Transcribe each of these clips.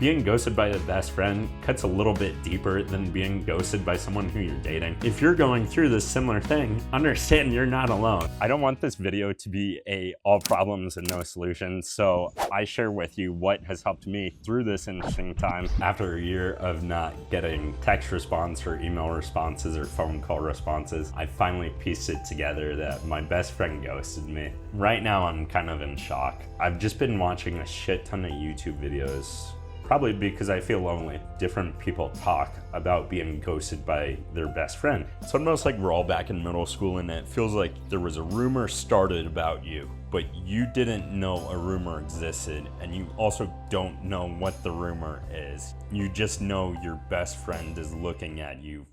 Being ghosted by a best friend cuts a little bit deeper than being ghosted by someone who you're dating. If you're going through this similar thing, understand you're not alone. I don't want this video to be a all problems and no solutions, so I share with you what has helped me through this interesting time. After a year of not getting text response or email responses or phone call responses, I finally pieced it together that my best friend ghosted me. Right now, I'm kind of in shock. I've just been watching a shit ton of YouTube videos, probably because I feel lonely. Different people talk about being ghosted by their best friend. It's almost like we're all back in middle school and it feels like there was a rumor started about you, but you didn't know a rumor existed, and you also don't know what the rumor is. You just know your best friend is looking at you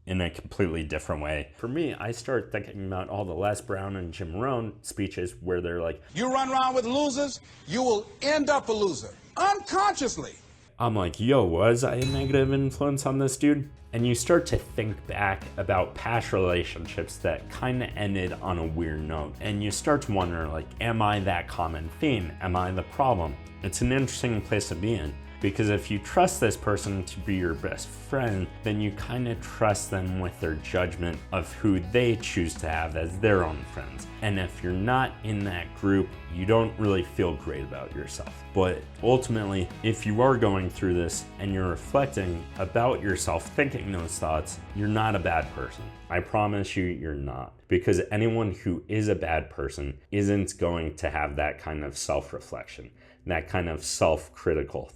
in a completely different way. For me, I start thinking about all the Les Brown and Jim Rohn speeches where they're like, you run around with losers, you will end up a loser, unconsciously. I'm like, yo, was I a negative influence on this dude? And you start to think back about past relationships that kind of ended on a weird note. And you start to wonder, like, am I that common theme? Am I the problem? It's an interesting place to be in. Because if you trust this person to be your best friend, then you kind of trust them with their judgment of who they choose to have as their own friends. And if you're not in that group, you don't really feel great about yourself. But ultimately, if you are going through this and you're reflecting about yourself, thinking those thoughts, you're not a bad person. I promise you, you're not. Because anyone who is a bad person isn't going to have that kind of self-reflection, that kind of self-critical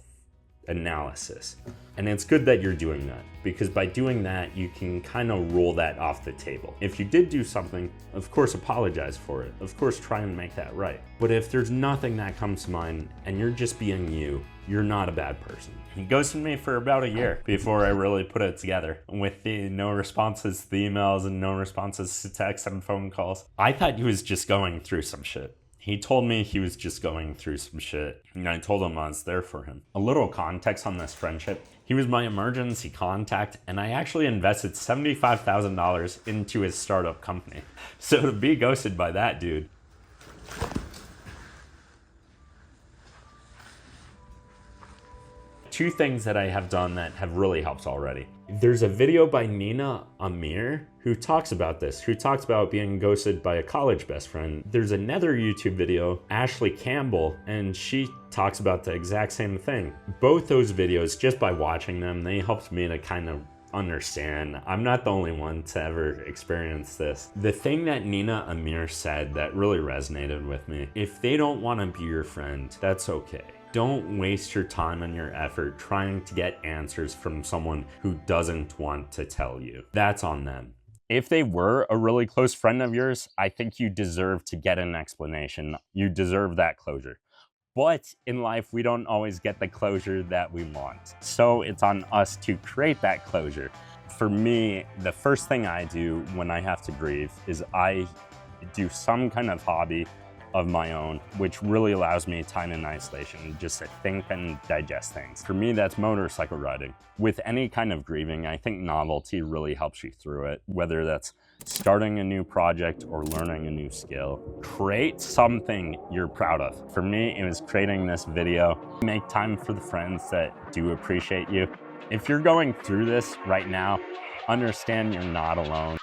analysis. And it's good that you're doing that, because by doing that, you can kind of roll that off the table. If you did do something, of course, apologize for it. Of course, try and make that right. But if there's nothing that comes to mind and you're just being you, you're not a bad person. He ghosted me for about a year before I really put it together. With the no responses to the emails and no responses to texts and phone calls, I thought he was just going through some shit. He told me he was just going through some shit, and I told him I was there for him. A little context on this friendship: he was my emergency contact, and I actually invested $75,000 into his startup company. So to be ghosted by that dude, two things that I have done that have really helped already. There's a video by Nina Amir who talks about this, who talks about being ghosted by a college best friend. There's another YouTube video, Ashley Campbell, and she talks about the exact same thing. Both those videos, just by watching them, they helped me to kind of understand. I'm not the only one to ever experience this. The thing that Nina Amir said that really resonated with me: if they don't want to be your friend, that's okay. Don't waste your time and your effort trying to get answers from someone who doesn't want to tell you. That's on them. If they were a really close friend of yours, I think you deserve to get an explanation. You deserve that closure. But in life, we don't always get the closure that we want. So it's on us to create that closure. For me, the first thing I do when I have to grieve is I do some kind of hobby of my own, which really allows me time in isolation just to think and digest things. For me, that's motorcycle riding. With any kind of grieving, I think novelty really helps you through it, whether that's starting a new project or learning a new skill. Create something you're proud of. For me, it was creating this video. Make time for the friends that do appreciate you. If you're going through this right now, understand you're not alone.